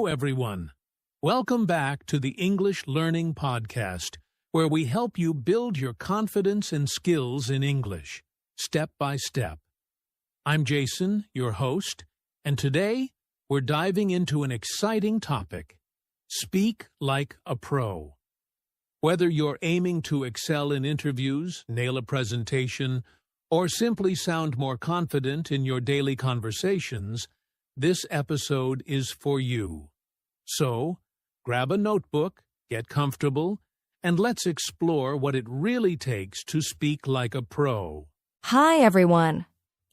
Hello, everyone. Welcome back to the English Learning Podcast, where we help you build your confidence and skills in English, step by step. I'm Jason, your host, and today we're diving into an exciting topic: speak like a pro. Whether you're aiming to excel in interviews, nail a presentation, or simply sound more confident in your daily conversations, this episode is for you. So, grab a notebook, get comfortable, and let's explore what it really takes to speak like a pro. Hi, everyone.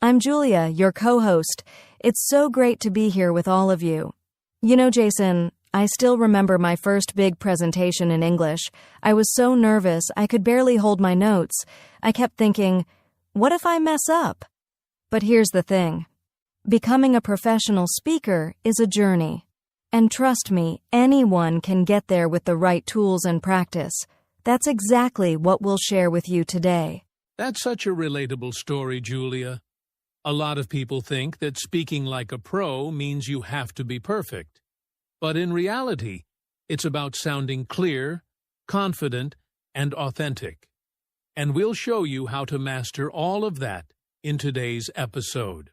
I'm Julia, your co-host. It's so great to be here with all of you. You know, Jason, I still remember my first big presentation in English. I was so nervous I could barely hold my notes. I kept thinking, what if I mess up? But here's the thing. Becoming a professional speaker is a journey. And trust me, anyone can get there with the right tools and practice. That's exactly what we'll share with you today. That's such a relatable story, Julia. A lot of people think that speaking like a pro means you have to be perfect. But in reality, it's about sounding clear, confident, and authentic. And we'll show you how to master all of that in today's episode.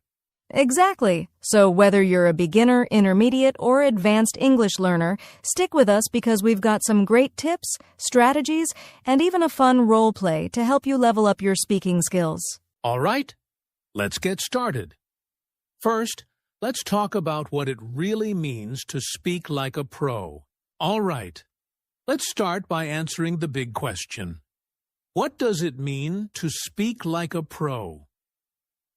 Exactly. So whether you're a beginner, intermediate, or advanced English learner, stick with us because we've got some great tips, strategies, and even a fun role play to help you level up your speaking skills. All right, let's get started. First, let's talk about what it really means to speak like a pro. All right, let's start by answering the big question. What does it mean to speak like a pro?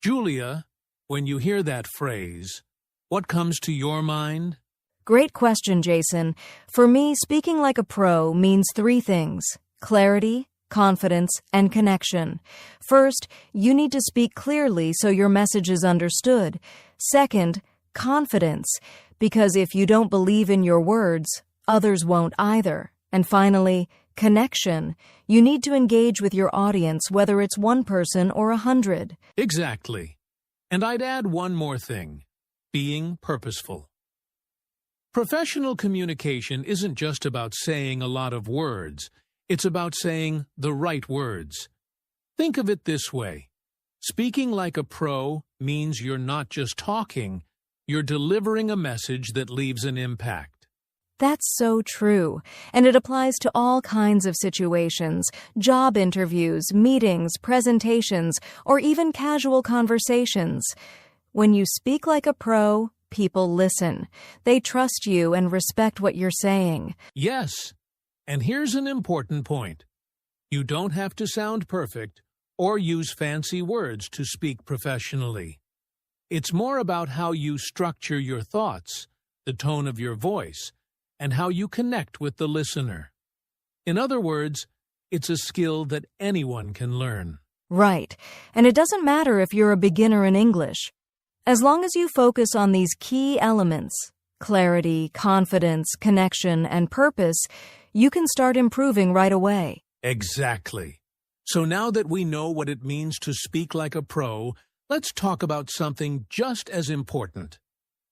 Julia, when you hear that phrase, what comes to your mind? Great question, Jason. For me, speaking like a pro means three things: clarity, confidence, and connection. First, you need to speak clearly so your message is understood. Second, confidence, because if you don't believe in your words, others won't either. And finally, connection. You need to engage with your audience, whether it's one person or 100. Exactly. And I'd add one more thing: being purposeful. Professional communication isn't just about saying a lot of words. It's about saying the right words. Think of it this way. Speaking like a pro means you're not just talking, you're delivering a message that leaves an impact. That's so true, and it applies to all kinds of situations: job interviews, meetings, presentations, or even casual conversations. When you speak like a pro, people listen. They trust you and respect what you're saying. Yes, and here's an important point. You don't have to sound perfect or use fancy words to speak professionally. It's more about how you structure your thoughts, the tone of your voice, and how you connect with the listener. In other words, it's a skill that anyone can learn. Right, and it doesn't matter if you're a beginner in English. As long as you focus on these key elements, clarity, confidence, connection, and purpose, you can start improving right away. Exactly. So now that we know what it means to speak like a pro, let's talk about something just as important: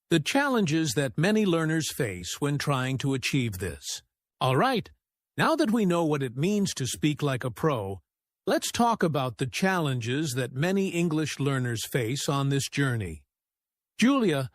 the challenges that many learners face when trying to achieve this. All right, now that we know what it means to speak like a pro, let's talk about the challenges that many English learners face on this journey. Julia,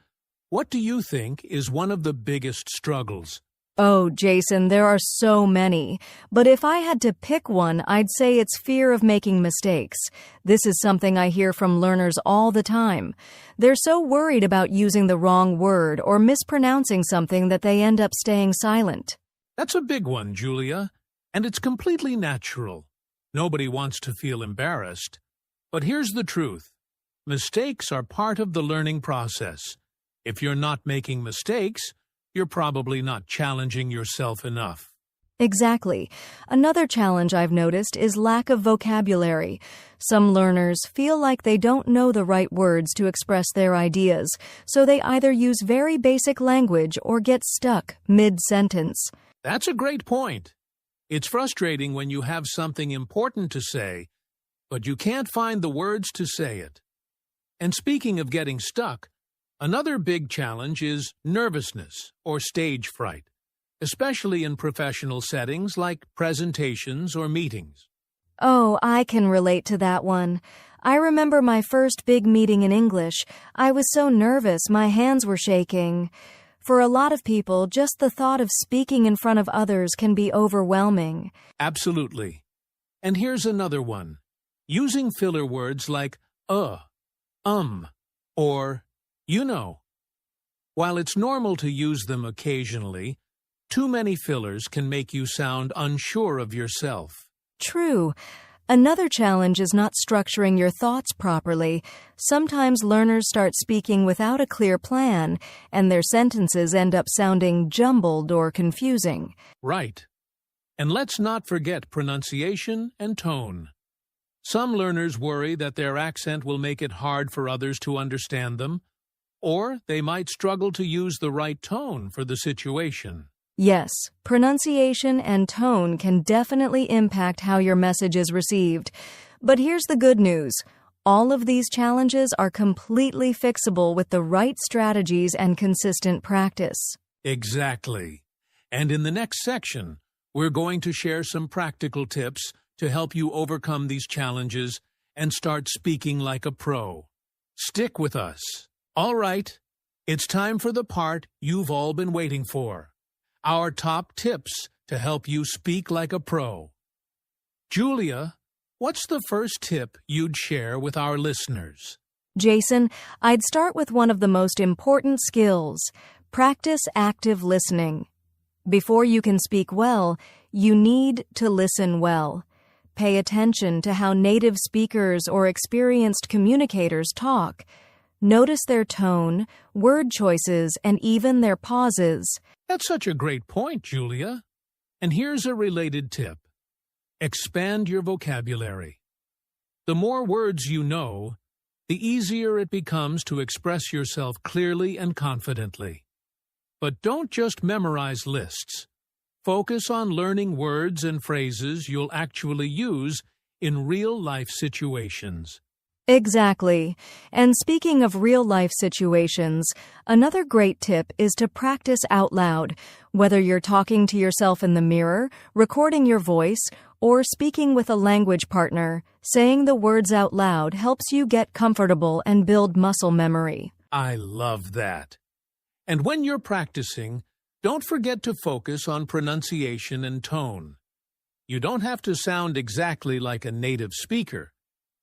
what do you think is one of the biggest struggles? Oh, Jason, there are so many. But if I had to pick one, I'd say it's fear of making mistakes. This is something I hear from learners all the time. They're so worried about using the wrong word or mispronouncing something that they end up staying silent. That's a big one, Julia, and it's completely natural. Nobody wants to feel embarrassed. But here's the truth. Mistakes are part of the learning process. If you're not making mistakes, you're probably not challenging yourself enough. Exactly. Another challenge I've noticed is lack of vocabulary. Some learners feel like they don't know the right words to express their ideas, so they either use very basic language or get stuck mid-sentence. That's a great point. It's frustrating when you have something important to say, but you can't find the words to say it. And speaking of getting stuck, Another big challenge is nervousness or stage fright, especially in professional settings like presentations or meetings. Oh, I can relate to that one. I remember my first big meeting in English. I was so nervous, my hands were shaking. For a lot of people, just the thought of speaking in front of others can be overwhelming. Absolutely. And here's another one. Using filler words like or you know. While it's normal to use them occasionally, too many fillers can make you sound unsure of yourself. True. Another challenge is not structuring your thoughts properly. Sometimes learners start speaking without a clear plan, and their sentences end up sounding jumbled or confusing. Right. And let's not forget pronunciation and tone. Some learners worry that their accent will make it hard for others to understand them, or they might struggle to use the right tone for the situation. Yes, pronunciation and tone can definitely impact how your message is received. But here's the good news. All of these challenges are completely fixable with the right strategies and consistent practice. Exactly. And in the next section, we're going to share some practical tips to help you overcome these challenges and start speaking like a pro. Stick with us. All right, it's time for the part you've all been waiting for. Our top tips to help you speak like a pro. Julia, what's the first tip you'd share with our listeners? Jason, I'd start with one of the most important skills. Practice active listening. Before you can speak well, you need to listen well. Pay attention to how native speakers or experienced communicators talk. Notice their tone, word choices, and even their pauses. That's such a great point, Julia. And here's a related tip. Expand your vocabulary. The more words you know, the easier it becomes to express yourself clearly and confidently. But don't just memorize lists. Focus on learning words and phrases you'll actually use in real-life situations. Exactly. And speaking of real-life situations, another great tip is to practice out loud. Whether you're talking to yourself in the mirror, recording your voice, or speaking with a language partner, saying the words out loud helps you get comfortable and build muscle memory. I love that. And when you're practicing, don't forget to focus on pronunciation and tone. You don't have to sound exactly like a native speaker,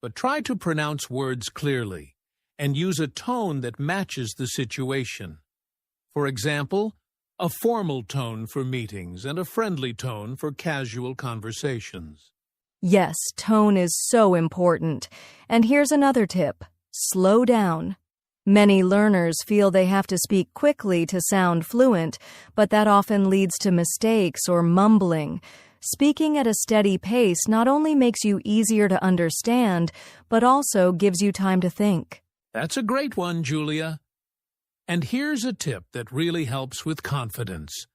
but try to pronounce words clearly and use a tone that matches the situation. For example, a formal tone for meetings and a friendly tone for casual conversations. Yes, tone is so important. And here's another tip. Slow down. Many learners feel they have to speak quickly to sound fluent, but that often leads to mistakes or mumbling. Speaking at a steady pace not only makes you easier to understand, but also gives you time to think. That's a great one, Julia. And here's a tip that really helps with confidence.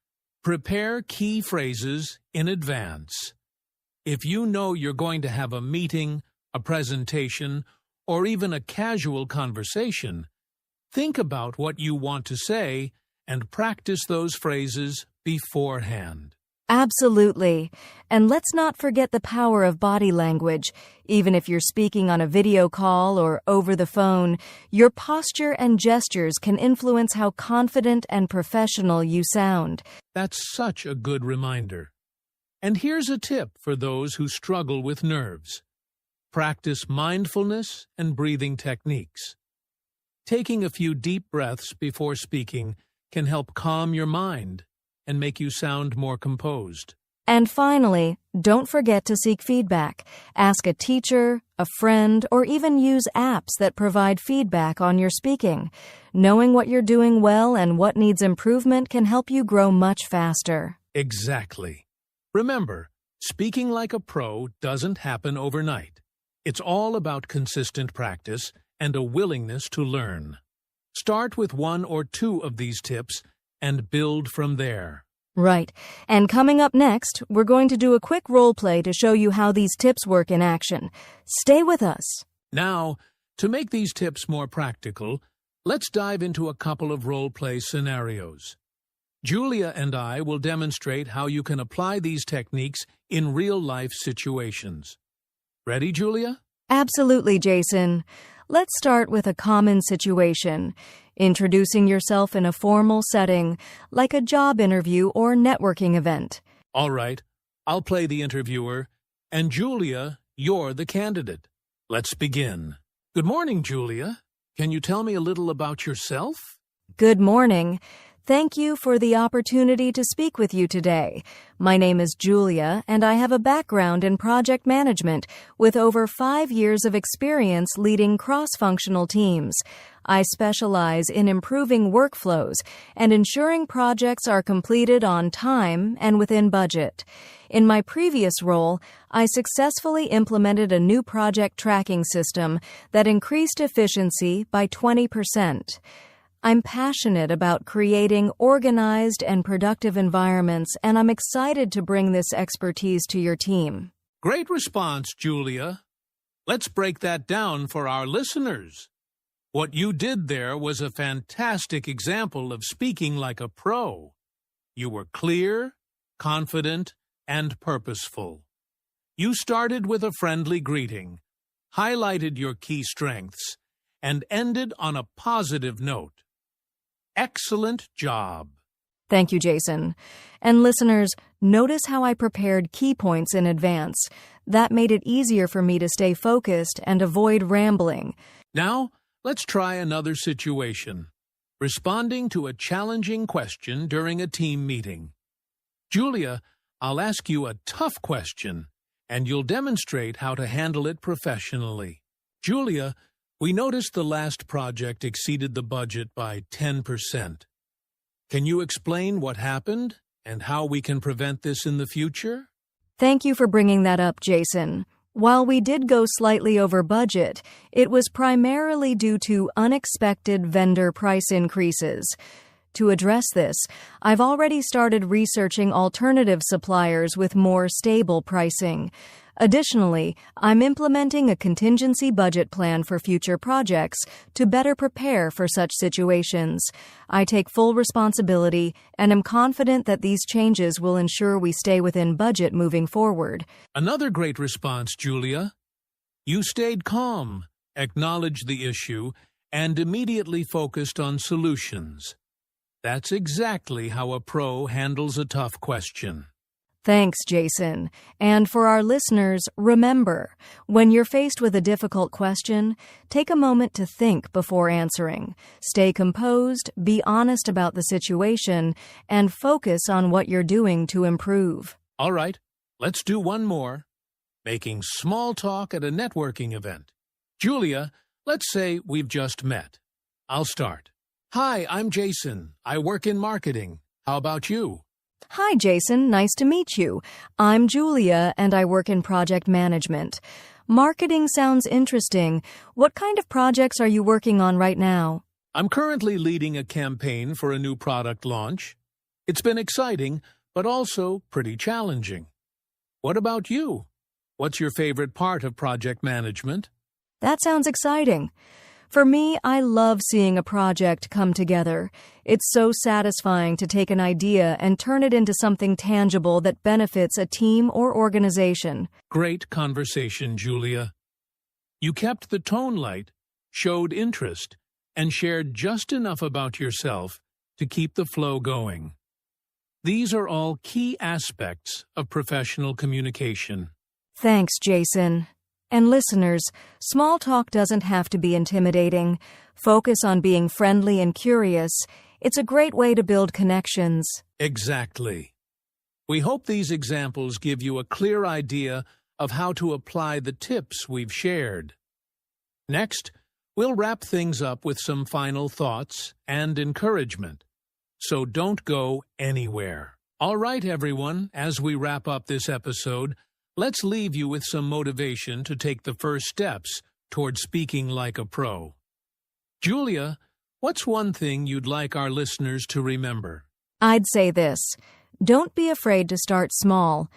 Prepare key phrases in advance. If you know you're going to have a meeting, a presentation, or even a casual conversation, think about what you want to say and practice those phrases beforehand. Absolutely. And let's not forget the power of body language. Even if you're speaking on a video call or over the phone, your posture and gestures can influence how confident and professional you sound. That's such a good reminder. And here's a tip for those who struggle with nerves. Practice mindfulness and breathing techniques. Taking a few deep breaths before speaking can help calm your mind and make you sound more composed. And finally, don't forget to seek feedback. Ask a teacher, a friend, or even use apps that provide feedback on your speaking. Knowing what you're doing well and what needs improvement can help you grow much faster. Exactly. Remember, speaking like a pro doesn't happen overnight. It's all about consistent practice and a willingness to learn. Start with one or two of these tips and build from there. Right. And coming up next, we're going to do a quick role play to show you how these tips work in action. Stay with us. Now, to make these tips more practical, let's dive into a couple of role-play scenarios. Julia and I will demonstrate how you can apply these techniques in real-life situations. Ready, Julia? Absolutely, Jason. Let's start with a common situation. Introducing yourself in a formal setting, like a job interview or networking event. All right, I'll play the interviewer, and Julia, you're the candidate. Let's begin. Good morning, Julia. Can you tell me a little about yourself? Good morning. Thank you for the opportunity to speak with you today. My name is Julia, and I have a background in project management with over 5 years of experience leading cross-functional teams. I specialize in improving workflows and ensuring projects are completed on time and within budget. In my previous role, I successfully implemented a new project tracking system that increased efficiency by 20%. I'm passionate about creating organized and productive environments, and I'm excited to bring this expertise to your team. Great response, Julia. Let's break that down for our listeners. What you did there was a fantastic example of speaking like a pro. You were clear, confident, and purposeful. You started with a friendly greeting, highlighted your key strengths, and ended on a positive note. Excellent job. Thank you, Jason. And listeners, notice how I prepared key points in advance. That made it easier for me to stay focused and avoid rambling. Now, let's try another situation. Responding to a challenging question during a team meeting. Julia, I'll ask you a tough question, and you'll demonstrate how to handle it professionally. Julia, we noticed the last project exceeded the budget by 10%. Can you explain what happened and how we can prevent this in the future? Thank you for bringing that up, Jason. While we did go slightly over budget, it was primarily due to unexpected vendor price increases. To address this, I've already started researching alternative suppliers with more stable pricing. Additionally, I'm implementing a contingency budget plan for future projects to better prepare for such situations. I take full responsibility and am confident that these changes will ensure we stay within budget moving forward. Another great response, Julia. You stayed calm, acknowledged the issue, and immediately focused on solutions. That's exactly how a pro handles a tough question. Thanks, Jason. And for our listeners, remember, when you're faced with a difficult question, take a moment to think before answering. Stay composed, be honest about the situation, and focus on what you're doing to improve. All right, let's do one more. Making small talk at a networking event. Julia, let's say we've just met. I'll start. Hi, I'm Jason. I work in marketing. How about you? Hi, Jason. Nice to meet you. I'm Julia, and I work in project management. Marketing sounds interesting. What kind of projects are you working on right now? I'm currently leading a campaign for a new product launch. It's been exciting, but also pretty challenging. What about you? What's your favorite part of project management? That sounds exciting. For me, I love seeing a project come together. It's so satisfying to take an idea and turn it into something tangible that benefits a team or organization. Great conversation, Julia. You kept the tone light, showed interest, and shared just enough about yourself to keep the flow going. These are all key aspects of professional communication. Thanks, Jason. And listeners, small talk doesn't have to be intimidating. Focus on being friendly and curious. It's a great way to build connections. Exactly. We hope these examples give you a clear idea of how to apply the tips we've shared. Next, we'll wrap things up with some final thoughts and encouragement. So don't go anywhere. All right, everyone, as we wrap up this episode, let's leave you with some motivation to take the first steps toward speaking like a pro. Julia, what's one thing you'd like our listeners to remember? I'd say this. Don't be afraid to start small.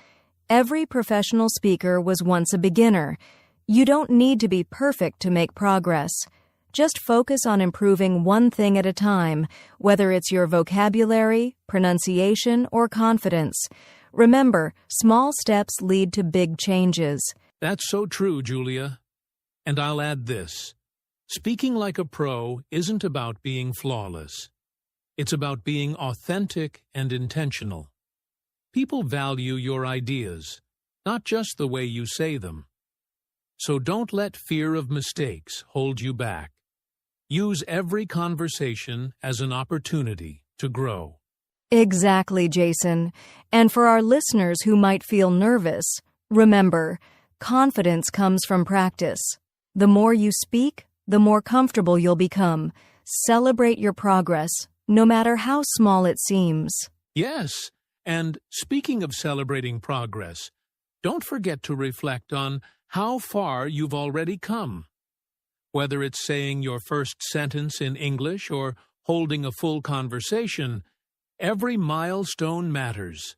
Every professional speaker was once a beginner. You don't need to be perfect to make progress. Just focus on improving one thing at a time, whether it's your vocabulary, pronunciation, or confidence. Remember, small steps lead to big changes. That's so true, Julia. And I'll add this. Speaking like a pro isn't about being flawless. It's about being authentic and intentional. People value your ideas, not just the way you say them. So don't let fear of mistakes hold you back. Use every conversation as an opportunity to grow. Exactly, Jason. And for our listeners who might feel nervous, remember, confidence comes from practice. The more you speak, the more comfortable you'll become. Celebrate your progress, no matter how small it seems. Yes, and speaking of celebrating progress, don't forget to reflect on how far you've already come. Whether it's saying your first sentence in English or holding a full conversation, every milestone matters.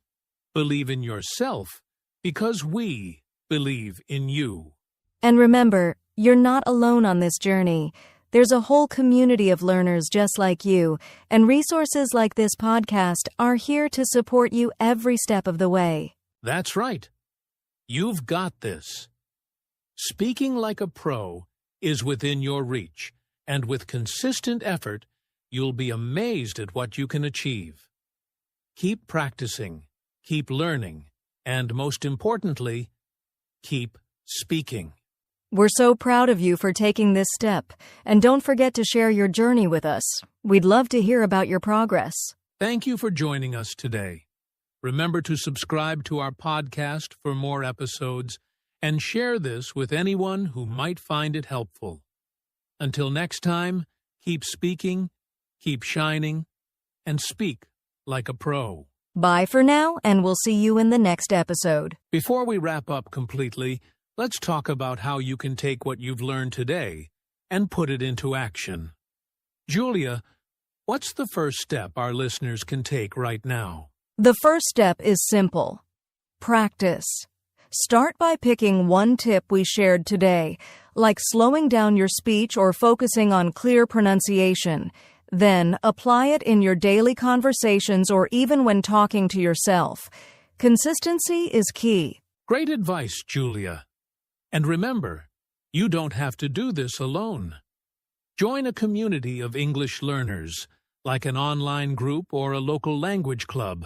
Believe in yourself because we believe in you. And remember, you're not alone on this journey. There's a whole community of learners just like you, and resources like this podcast are here to support you every step of the way. That's right. You've got this. Speaking like a pro is within your reach, and with consistent effort, you'll be amazed at what you can achieve. Keep practicing, keep learning, and most importantly, keep speaking. We're so proud of you for taking this step, and don't forget to share your journey with us. We'd love to hear about your progress. Thank you for joining us today. Remember to subscribe to our podcast for more episodes and share this with anyone who might find it helpful. Until next time, keep speaking, keep shining, and speak like a pro. Bye for now, and we'll see you in the next episode. Before we wrap up completely, let's talk about how you can take what you've learned today and put it into action. Julia, what's the first step our listeners can take right now? The first step is simple. Practice. Start by picking one tip we shared today, like slowing down your speech or focusing on clear pronunciation. Then, apply it in your daily conversations or even when talking to yourself. Consistency is key. Great advice, Julia. And remember, you don't have to do this alone. Join a community of English learners, like an online group or a local language club,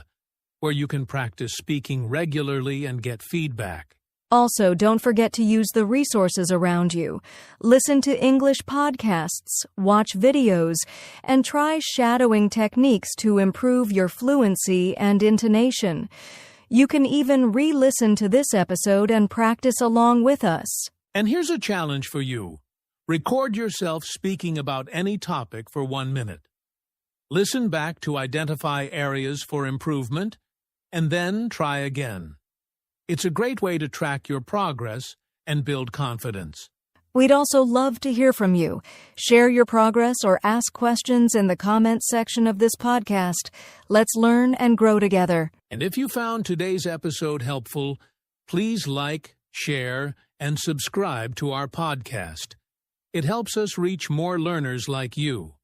where you can practice speaking regularly and get feedback. Also, don't forget to use the resources around you. Listen to English podcasts, watch videos, and try shadowing techniques to improve your fluency and intonation. You can even re-listen to this episode and practice along with us. And here's a challenge for you. Record yourself speaking about any topic for 1 minute. Listen back to identify areas for improvement, and then try again. It's a great way to track your progress and build confidence. We'd also love to hear from you. Share your progress or ask questions in the comments section of this podcast. Let's learn and grow together. And if you found today's episode helpful, please like, share, and subscribe to our podcast. It helps us reach more learners like you.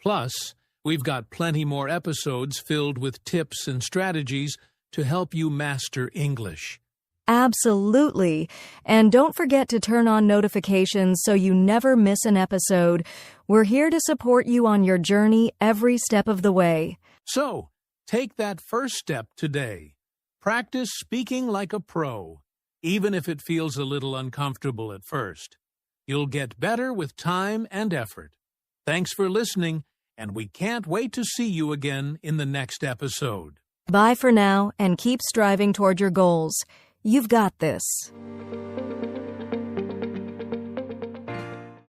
Plus, we've got plenty more episodes filled with tips and strategies to help you master English. Absolutely. And don't forget to turn on notifications so you never miss an episode. We're here to support you on your journey every step of the way. So, take that first step today. Practice speaking like a pro, even if it feels a little uncomfortable at first. You'll get better with time and effort. Thanks for listening, and we can't wait to see you again in the next episode. Bye for now, and keep striving toward your goals. You've got this.